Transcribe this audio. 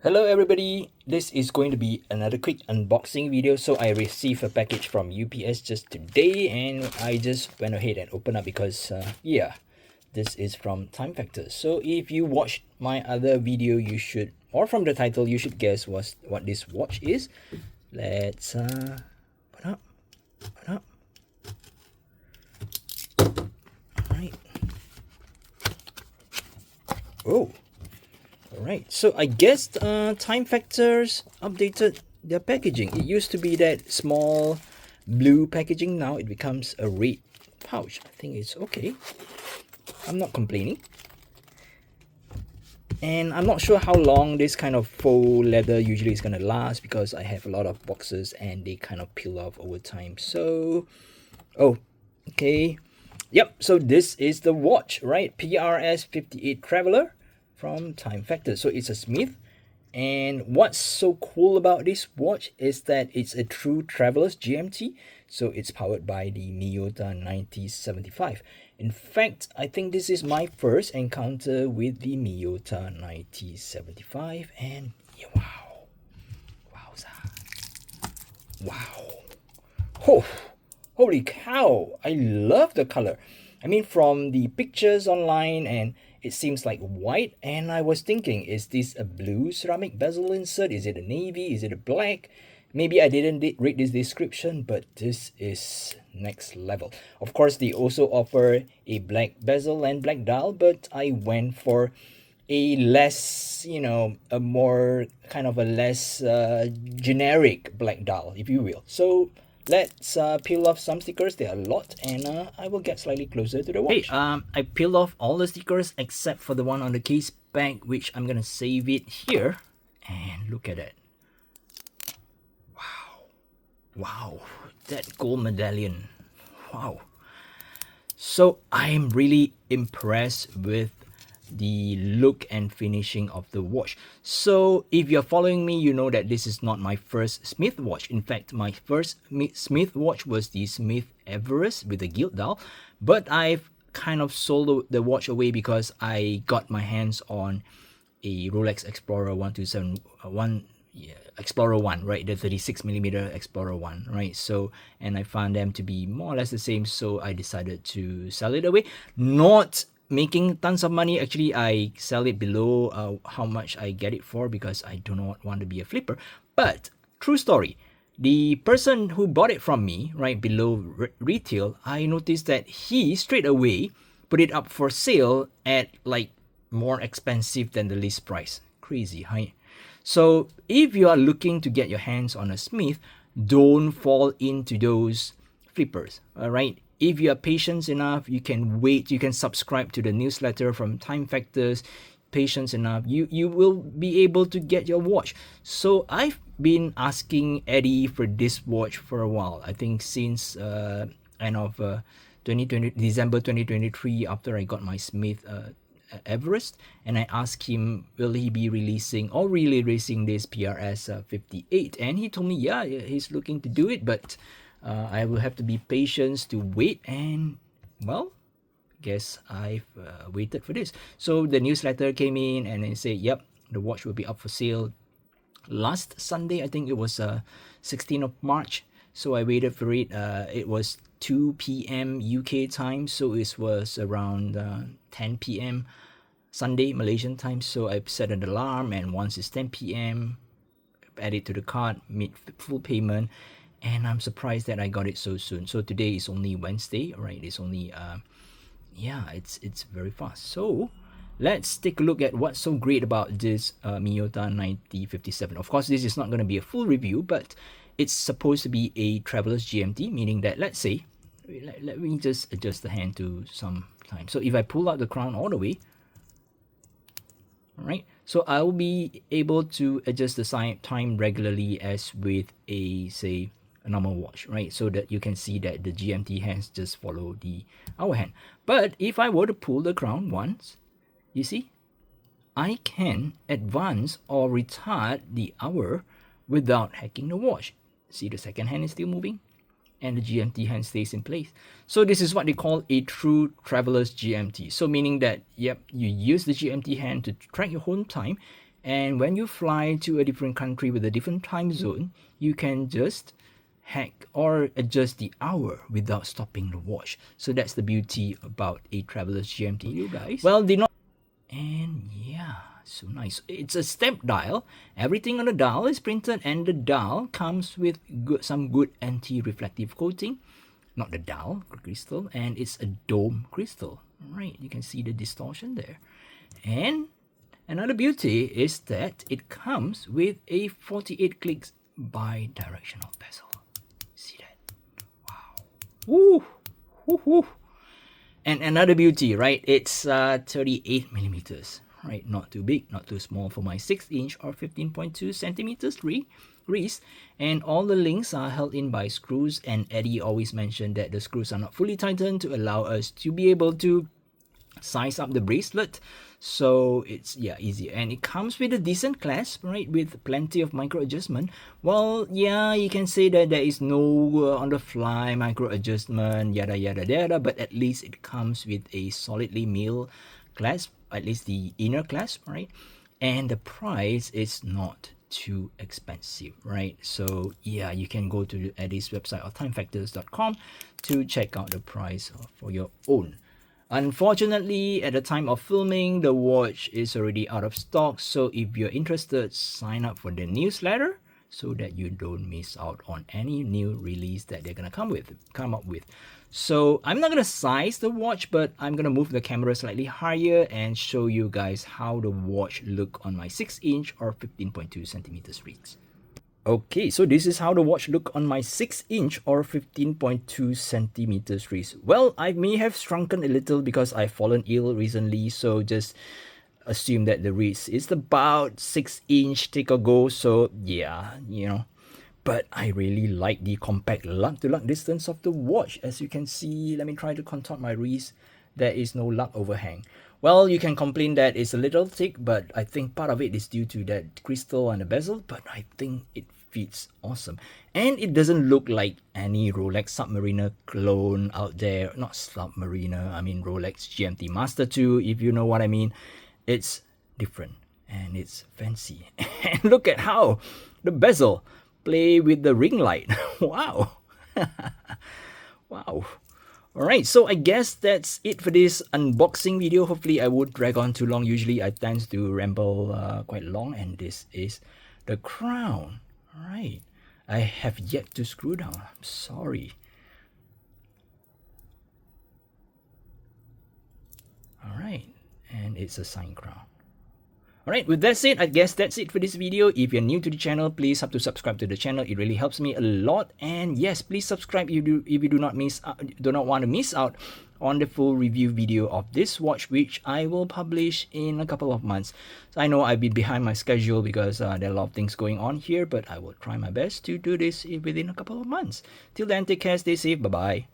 Hello everybody, this is going to be another quick unboxing video. So I received a package from UPS just today and I just went ahead and opened up because yeah, this is from Time Factor. So if you watched my other video, you should, or from the title, you should guess what this watch is. Let's open up. Alright. Oh. Alright, so I guess Time Factors updated their packaging. It used to be that small blue packaging, now it becomes a red pouch. I think it's okay. I'm not complaining. And I'm not sure how long this kind of faux leather usually is going to last because I have a lot of boxes and they kind of peel off over time. So, oh, okay. Yep, so this is the watch, right? PRS-58 Traveler from Time Factor. So it's a Smith, and what's so cool about this watch is that it's a true traveler's GMT. So it's powered by the Miyota 9075. In fact, I think this is my first encounter with the Miyota 9075, and yeah, wow, oh, holy cow, I love the color. I mean, from the pictures online, and it seems like white, and I was thinking, is this a blue ceramic bezel insert? Is it a navy? Is it a black? Maybe I didn't read this description, but this is next level. Of course, they also offer a black bezel and black dial, but I went for a less, a more kind of a less generic black dial, if you will. So let's peel off some stickers. There are a lot, and I will get slightly closer to the watch. Hey, I peeled off all the stickers except for the one on the case back, which I'm gonna save it here. And look at it. Wow, that gold medallion. Wow. So I'm really impressed with the look and finishing of the watch. So if you're following me, you know that this is not my first Smith watch. In fact, my first Smith watch was the Smith Everest with the gilt dial, but I've kind of sold the watch away because I got my hands on a Rolex Explorer 1271 Explorer 1, right? The 36mm Explorer 1, right? So, and I found them to be more or less the same, so I decided to sell it away. Not making tons of money. Actually, I sell it below how much I get it for because I do not want to be a flipper. But true story, the person who bought it from me, right below retail, I noticed that he straight away put it up for sale at like more expensive than the list price. Crazy, right? So if you are looking to get your hands on a Smith, don't fall into those flippers, all right? If you are patient enough, you can wait, you can subscribe to the newsletter from Time Factors. Patience enough, you will be able to get your watch. So I've been asking Eddie for this watch for a while. I think since end of 2020, December 2023, after I got my Smith Everest, and I asked him, will he be releasing or releasing this PRS-58, and he told me, yeah, he's looking to do it, but I will have to be patient to wait, and well, guess I've waited for this. So the newsletter came in and they say, yep, the watch will be up for sale last Sunday. I think it was 16th of March. So I waited for it. It was 2 p.m. UK time, so it was around 10 p.m. Sunday Malaysian time. So I set an alarm, and once it's 10 p.m., add it to the cart, made full payment, and I'm surprised that I got it so soon. So today is only Wednesday, right? It's only yeah, it's very fast. So let's take a look at what's so great about this Miyota 9057. Of course, this is not going to be a full review, but it's supposed to be a traveler's GMT, meaning that, let's say, let me just adjust the hand to some time. So if I pull out the crown all the way, all right, so I'll be able to adjust the time regularly as with a, say, a normal watch, right? So that you can see that the GMT hands just follow the hour hand. But if I were to pull the crown once, you see, I can advance or retard the hour without hacking the watch. See, the second hand is still moving and the GMT hand stays in place. So this is what they call a true traveler's GMT. So meaning that, yep, you use the GMT hand to track your own time, And when you fly to a different country with a different time zone, you can just hack or adjust the hour without stopping the watch. So that's the beauty about a Traveler's GMT, you guys. Well, and yeah, so nice. It's a step dial. Everything on the dial is printed, and the dial comes with some good anti-reflective coating. Not the dial crystal, and it's a dome crystal. Right, you can see the distortion there. And another beauty is that it comes with a 48 clicks bi-directional bezel. See that? Wow. Woo! Woo woo! And another beauty, right? It's 38 millimeters, right? Not too big, not too small for my 6-inch or 15.2 centimeters wrist. And all the links are held in by screws. And Eddie always mentioned that the screws are not fully tightened to allow us to be able to size up the bracelet. So it's easy, and it comes with a decent clasp, right, with plenty of micro adjustment. Well, yeah, you can say that there is no on the fly micro adjustment, yada yada yada, but at least it comes with a solidly milled clasp, at least the inner clasp, right? And the price is not too expensive, right? So yeah, you can go to Eddie's website or timefactors.com to check out the price for your own. Unfortunately, at the time of filming, the watch is already out of stock. So if you're interested, sign up for the newsletter so that you don't miss out on any new release that they're gonna come up with. So I'm not gonna size the watch, but I'm gonna move the camera slightly higher and show you guys how the watch look on my 6-inch or 15.2 centimeters wrist. Okay, so this is how the watch look on my 6-inch or 15.2 centimeters wrist. Well, I may have shrunken a little because I've fallen ill recently, so just assume that the wrist is about 6-inch take a go. So yeah, you know, but I really like the compact lug-to-lug distance of the watch. As you can see, let me try to contort my wrist. There is no lug overhang. Well, you can complain that it's a little thick, but I think part of it is due to that crystal on the bezel, but I think it fits awesome. And it doesn't look like any Rolex Submariner clone out there. Not Submariner, I mean Rolex GMT Master 2, if you know what I mean. It's different and it's fancy. And look at how the bezel play with the ring light. Wow. Wow. Alright, so I guess that's it for this unboxing video. Hopefully I won't drag on too long. Usually I tend to ramble quite long, and this is the crown. Alright, I have yet to screw down. I'm sorry. Alright, and it's a sign crown. Alright, with that said, I guess that's it for this video. If you're new to the channel, please have to subscribe to the channel. It really helps me a lot. And yes, please subscribe if you do not want to miss out on the full review video of this watch, which I will publish in a couple of months. So I know I've been behind my schedule because there are a lot of things going on here, but I will try my best to do this within a couple of months. Till then, take care, stay safe, bye-bye.